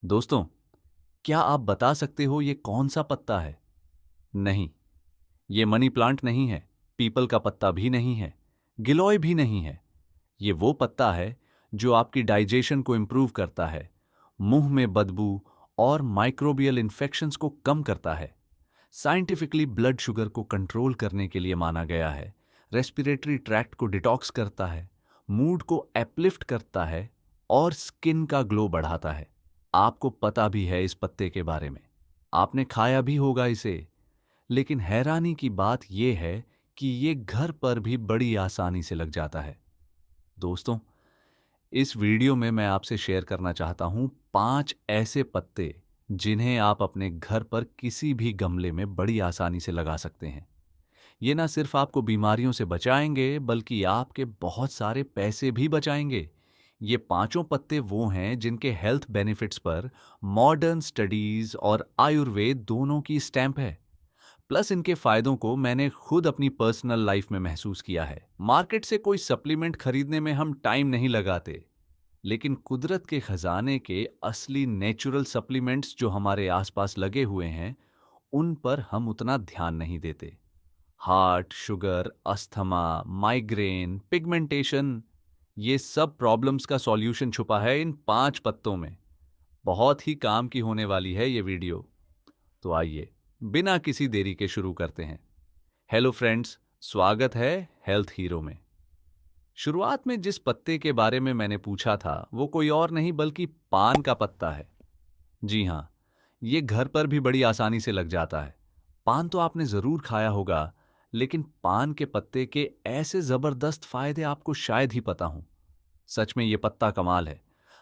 दोस्तों, क्या आप बता सकते हो ये कौन सा पत्ता है? नहीं, ये मनी प्लांट नहीं है, पीपल का पत्ता भी नहीं है, गिलोय भी नहीं है। ये वो पत्ता है जो आपकी डाइजेशन को इंप्रूव करता है, मुंह में बदबू और माइक्रोबियल इन्फेक्शंस को कम करता है। साइंटिफिकली ब्लड शुगर को कंट्रोल करने के लिए माना गया है, रेस्पिरेटरी ट्रैक्ट को डिटॉक्स करता है, मूड को अपलिफ्ट करता है और स्किन का ग्लो बढ़ाता है। आपको पता भी है इस पत्ते के बारे में, आपने खाया भी होगा इसे। लेकिन हैरानी की बात यह है कि ये घर पर भी बड़ी आसानी से लग जाता है। दोस्तों, इस वीडियो में मैं आपसे शेयर करना चाहता हूं 5 ऐसे पत्ते जिन्हें आप अपने घर पर किसी भी गमले में बड़ी आसानी से लगा सकते हैं। ये ना सिर्फ आपको बीमारियों से बचाएंगे बल्कि आपके बहुत सारे पैसे भी बचाएंगे। ये पांचों पत्ते वो हैं जिनके हेल्थ बेनिफिट्स पर मॉडर्न स्टडीज और आयुर्वेद दोनों की स्टैंप है। प्लस इनके फायदों को मैंने खुद अपनी पर्सनल लाइफ में महसूस किया है। मार्केट से कोई सप्लीमेंट खरीदने में हम टाइम नहीं लगाते, लेकिन कुदरत के खजाने के असली नेचुरल सप्लीमेंट्स जो हमारे आसपास लगे हुए हैं, उन पर हम उतना ध्यान नहीं देते। Heart, sugar, asthma, migraine, pigmentation, ये सब प्रॉब्लम्स का सॉल्यूशन छुपा है इन 5 पत्तों में। बहुत ही काम की होने वाली है ये वीडियो। तो आइए, बिना किसी देरी के शुरू करते हैं। हेलो फ्रेंड्स, स्वागत है हेल्थ हीरो में। शुरुआत में जिस पत्ते के बारे में मैंने पूछा था, वो कोई और नहीं बल्कि पान का पत्ता है। जी हाँ, ये घर पर भी बड़ी आसानी से लग जाता है। पान तो आपने जरूर खाया होगा, लेकिन पान के पत्ते के ऐसे जबरदस्त फायदे आपको शायद ही पता हों। सच में ये पत्ता कमाल है।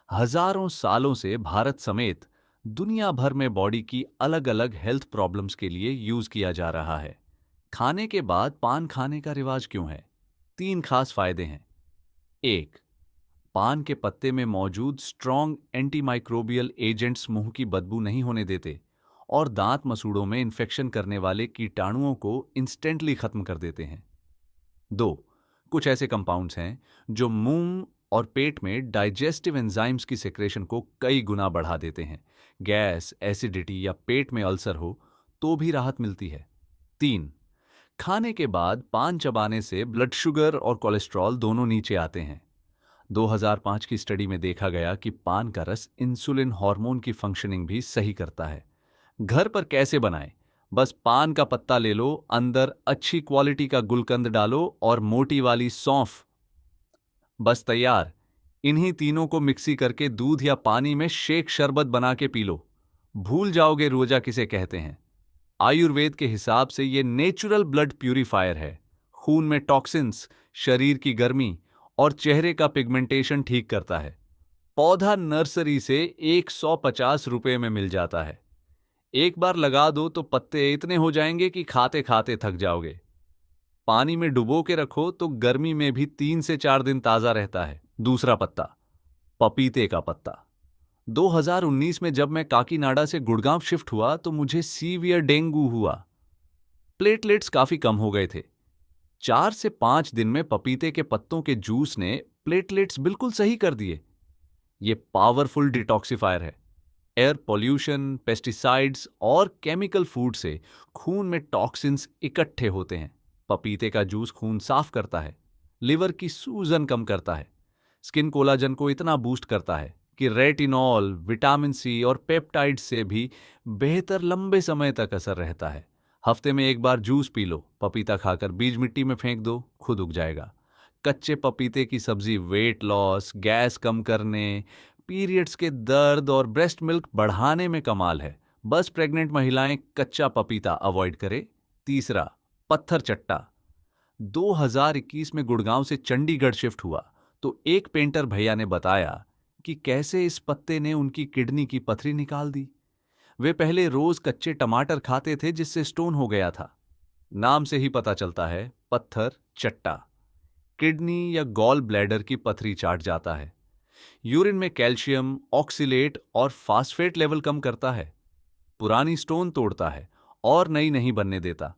हजारों सालों से भारत समेत दुनिया भर में बॉडी की अलग अलग हेल्थ प्रॉब्लम्स के लिए यूज किया जा रहा है। खाने के बाद पान खाने का रिवाज क्यों है? 3 खास फायदे हैं। एक, पान के पत्ते में मौजूद स्ट्रॉन्ग एंटीमाइक्रोबियल एजेंट्स मुंह की बदबू नहीं होने देते और दांत मसूड़ों में इंफेक्शन करने वाले कीटाणुओं को इंस्टेंटली खत्म कर देते हैं। दो, कुछ ऐसे कंपाउंड्स हैं जो मुंह और पेट में डाइजेस्टिव एंजाइम्स की सेक्रेशन को कई गुना बढ़ा देते हैं। गैस, एसिडिटी या पेट में अल्सर हो तो भी राहत मिलती है। तीन, खाने के बाद पान चबाने से ब्लड शुगर और कोलेस्ट्रॉल दोनों नीचे आते हैं। 2005 की स्टडी में देखा गया कि पान का रस इंसुलिन हार्मोन की फंक्शनिंग भी सही करता है। घर पर कैसे बनाएं? बस पान का पत्ता ले लो, अंदर अच्छी क्वालिटी का गुलकंद डालो और मोटी वाली सौंफ, बस तैयार। इन्हीं तीनों को मिक्सी करके दूध या पानी में शेक शरबत बना के पी लो। भूल जाओगे रोजा किसे कहते हैं। आयुर्वेद के हिसाब से यह नेचुरल ब्लड प्यूरिफायर है। खून में टॉक्सिन्स, शरीर की गर्मी और चेहरे का पिगमेंटेशन ठीक करता है। पौधा नर्सरी से 150 रुपए में मिल जाता है। एक बार लगा दो तो पत्ते इतने हो जाएंगे कि खाते खाते थक जाओगे। पानी में डुबो के रखो तो गर्मी में भी 3 से 4 दिन ताजा रहता है। दूसरा पत्ता, पपीते का पत्ता। 2019 में जब मैं काकीनाडा से गुड़गांव शिफ्ट हुआ तो मुझे सीवियर डेंगू हुआ। प्लेटलेट्स काफी कम हो गए थे। 4 से 5 दिन में पपीते के पत्तों के जूस ने प्लेटलेट्स बिल्कुल सही कर दिए। ये पावरफुल डिटॉक्सिफायर है। एयर पॉल्यूशन, पेस्टिसाइड्स और केमिकल फूड से खून में टॉक्सिन्स इकट्ठे होते हैं। पपीते का जूस खून साफ करता है, लिवर की सूजन कम करता है, स्किन कोलाजन को इतना बूस्ट करता है कि रेटिनॉल, विटामिन सी और पेप्टाइड से भी बेहतर लंबे समय तक असर रहता है। हफ्ते में एक बार जूस पी लो, पपीता खाकर बीज मिट्टी में फेंक दो, खुद उग जाएगा। कच्चे पपीते की सब्जी वेट लॉस, गैस कम करने, पीरियड्स के दर्द और ब्रेस्ट मिल्क बढ़ाने में कमाल है। बस प्रेग्नेंट महिलाएं कच्चा पपीता अवॉइड करें। तीसरा, पत्थर चट्टा। 2021 में गुड़गांव से चंडीगढ़ शिफ्ट हुआ तो एक पेंटर भैया ने बताया कि कैसे इस पत्ते ने उनकी किडनी की पथरी निकाल दी। वे पहले रोज कच्चे टमाटर खाते थे जिससे स्टोन हो गया था। नाम से ही पता चलता है, पत्थर चट्टा किडनी या गॉल ब्लैडर की पथरी चाट जाता है। यूरिन में कैल्शियम, ऑक्सीलेट और फास्फेट लेवल कम करता है। पुरानी स्टोन तोड़ता है और नई नहीं बनने देता।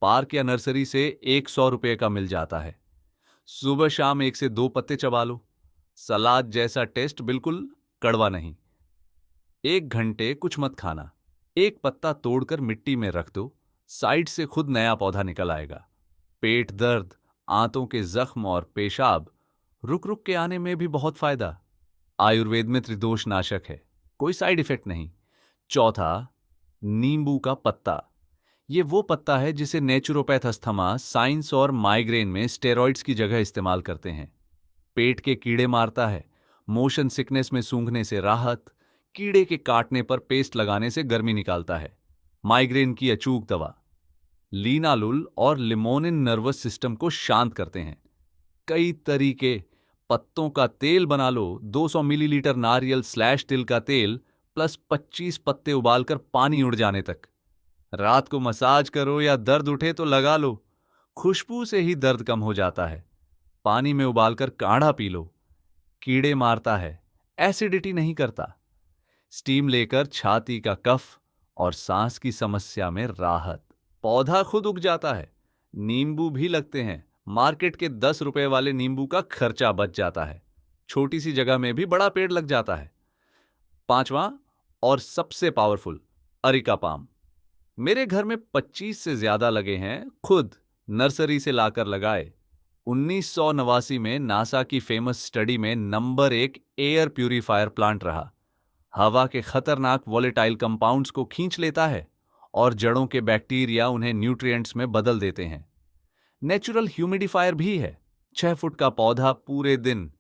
पार्क या नर्सरी से 100 रुपए का मिल जाता है। सुबह शाम 1 से 2 पत्ते चबा लो। सलाद जैसा टेस्ट, बिल्कुल कड़वा नहीं। 1 घंटे कुछ मत खाना। एक पत्ता तोड़कर मिट्टी में रख दो, साइड से खुद नया पौधा निकल आएगा। पेट दर्द, आंतों के जख्म और पेशाब रुक रुक के आने में भी बहुत फायदा। आयुर्वेद में त्रिदोष नाशक है, कोई साइड इफेक्ट नहीं। चौथा, नींबू का पत्ता। ये वो पत्ता है जिसे नेचुरोपैथ अस्थमा, साइंस और माइग्रेन में स्टेरॉइड्स की जगह इस्तेमाल करते हैं। पेट के कीड़े मारता है, मोशन सिकनेस में सूंघने से राहत, कीड़े के काटने पर पेस्ट लगाने से गर्मी निकालता है। माइग्रेन की अचूक दवा। लीनालुल और लिमोनिन नर्वस सिस्टम को शांत करते हैं। कई तरीके। पत्तों का तेल बना लो, 200 मिलीलीटर नारियल / तिल का तेल प्लस 25 पत्ते उबालकर पानी उड़ जाने तक। रात को मसाज करो या दर्द उठे तो लगा लो, खुशबू से ही दर्द कम हो जाता है। पानी में उबालकर काढ़ा पी लो, कीड़े मारता है, एसिडिटी नहीं करता। स्टीम लेकर छाती का कफ और सांस की समस्या में राहत। पौधा खुद उग जाता है। नींबू भी लगते हैं, मार्केट के 10 रुपए वाले नींबू का खर्चा बच जाता है। छोटी सी जगह में भी बड़ा पेड़ लग जाता है। पांचवा और सबसे पावरफुल, अरिका पाम। मेरे घर में 25 से ज्यादा लगे हैं, खुद नर्सरी से लाकर लगाए। 1989 में नासा की फेमस स्टडी में नंबर 1 एयर प्यूरिफायर प्लांट रहा। हवा के खतरनाक वॉलेटाइल कंपाउंड्स को खींच लेता है और जड़ों के बैक्टीरिया उन्हें न्यूट्रिएंट्स में बदल देते हैं। नेचुरल ह्यूमिडिफायर भी है। 6 फुट का पौधा पूरे दिन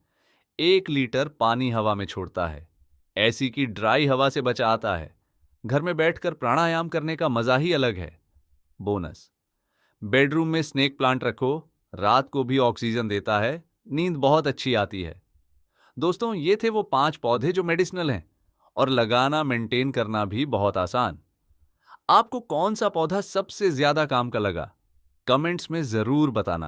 1 लीटर पानी हवा में छोड़ता है। ऐसी की ड्राई हवा से बचाता है। घर में बैठकर प्राणायाम करने का मजा ही अलग है। बोनस, बेडरूम में स्नेक प्लांट रखो, रात को भी ऑक्सीजन देता है, नींद बहुत अच्छी आती है। दोस्तों, ये थे वो 5 पौधे जो मेडिसिनल हैं और लगाना मेंटेन करना भी बहुत आसान। आपको कौन सा पौधा सबसे ज्यादा काम का लगा? कमेंट्स में जरूर बताना।